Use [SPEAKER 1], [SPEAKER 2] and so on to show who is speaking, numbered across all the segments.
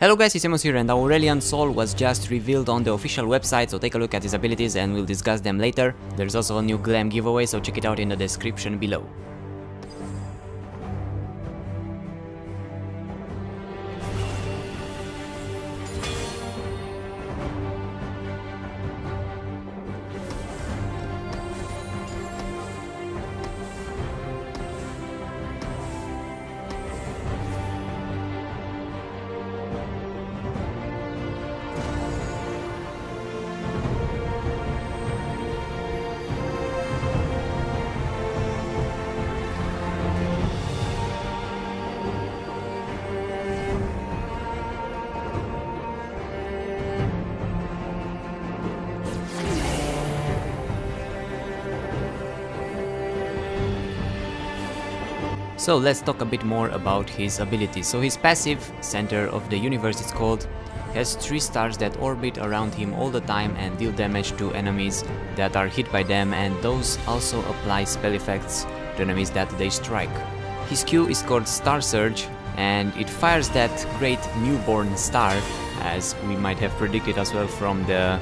[SPEAKER 1] Hello guys, it's Amos here, and Aurelion Soul was just revealed on the official website, so take a look at his abilities and we'll discuss them later. There's also a new glam giveaway, so check it out in the description below. So let's talk a bit more about his abilities. So his passive, Center of the Universe it's called, has 3 stars that orbit around him all the time and deal damage to enemies that are hit by them, and those also apply spell effects to enemies that they strike. His Q is called Star Surge, and it fires that great newborn star, as we might have predicted as well from the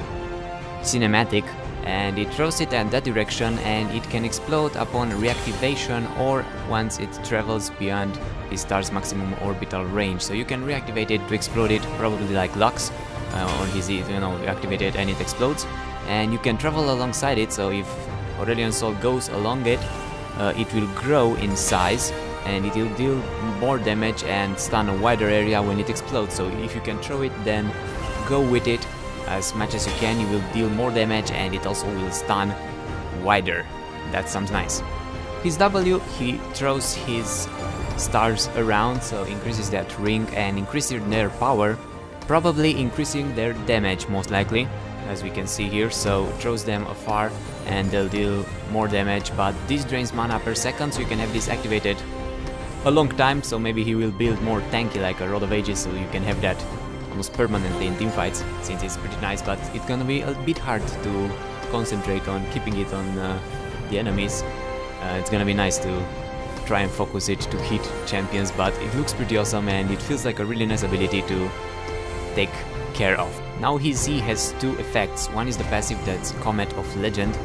[SPEAKER 1] cinematic, and it throws it at that direction, and it can explode upon reactivation or once it travels beyond his star's maximum orbital range. So you can reactivate it to explode it, probably like Lux, or his, activate it and it explodes, and you can travel alongside it. So if Aurelion Soul goes along it, it will grow in size and it will deal more damage and stun a wider area when it explodes. So if you can throw it, then go with it as much as you can. You will deal more damage and it also will stun wider. That sounds nice. His W, he throws his stars around, so increases that ring and increases their power, probably increasing their damage most likely, as we can see here. So throws them afar and they'll deal more damage, but this drains mana per second, so you can have this activated a long time. So maybe he will build more tanky like a Rod of Ages, so you can have that almost permanently in teamfights, since it's pretty nice, but it's gonna be a bit hard to concentrate on keeping it on the enemies. It's gonna be nice to try and focus it to hit champions, but it looks pretty awesome and it feels like a really nice ability to take care of. Now his Z has 2 effects. One is the passive, that's Comet of Legend.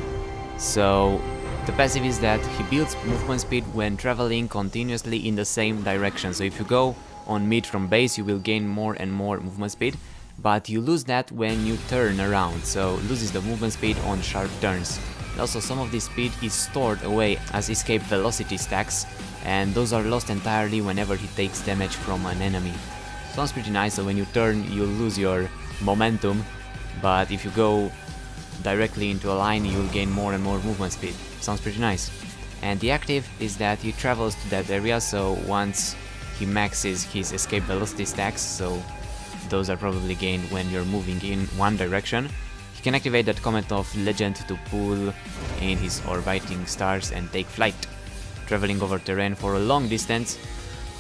[SPEAKER 1] So the passive is that he builds movement speed when traveling continuously in the same direction. So if you go on mid from base, you will gain more and more movement speed, but you lose that when you turn around, so loses the movement speed on sharp turns. And also some of this speed is stored away as escape velocity stacks, and those are lost entirely whenever he takes damage from an enemy. Sounds pretty nice. So when you turn, you'll lose your momentum, but if you go directly into a line, you'll gain more and more movement speed. Sounds pretty nice. And the active is that he travels to that area, so once he maxes his escape velocity stacks, so those are probably gained when you're moving in one direction. He can activate that Comet of Legend to pull in his orbiting stars and take flight, traveling over terrain for a long distance.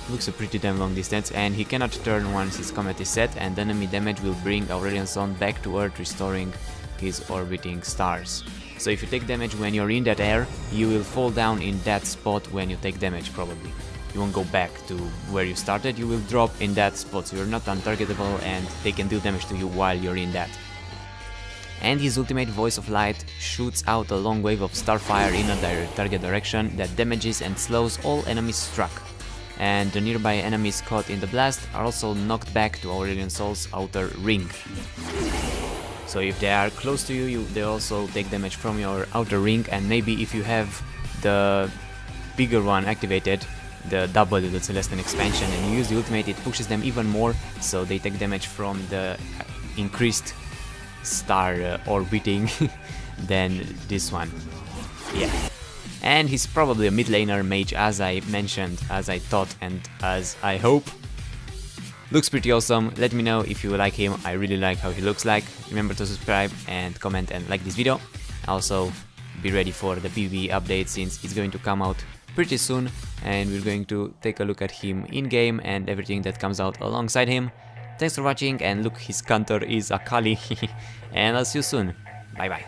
[SPEAKER 1] Looks a pretty damn long distance, and he cannot turn once his comet is set, and enemy damage will bring Aurelion Soul back to Earth, restoring his orbiting stars. So if you take damage when you're in that air, you will fall down in that spot when you take damage probably. You won't go back to where you started, you will drop in that spot, so you're not untargetable and they can deal damage to you while you're in that. And his ultimate, Voice of Light, shoots out a long wave of starfire in a target direction that damages and slows all enemies struck. And the nearby enemies caught in the blast are also knocked back to Aurelion Soul's outer ring. So if they are close to you, they also take damage from your outer ring, and maybe if you have the bigger one activated, the W, the Celestian expansion, and you use the ultimate, it pushes them even more, so they take damage from the increased star orbiting than this one. Yeah. And he's probably a mid laner mage, as I mentioned, as I thought, and as I hope. Looks pretty awesome. Let me know if you like him. I really like how he looks like. Remember to subscribe and comment and like this video. Also, be ready for the PvE update, since it's going to come out pretty soon, and we're going to take a look at him in game and everything that comes out alongside him. Thanks for watching, and look, his counter is Akali. And I'll see you soon. Bye bye.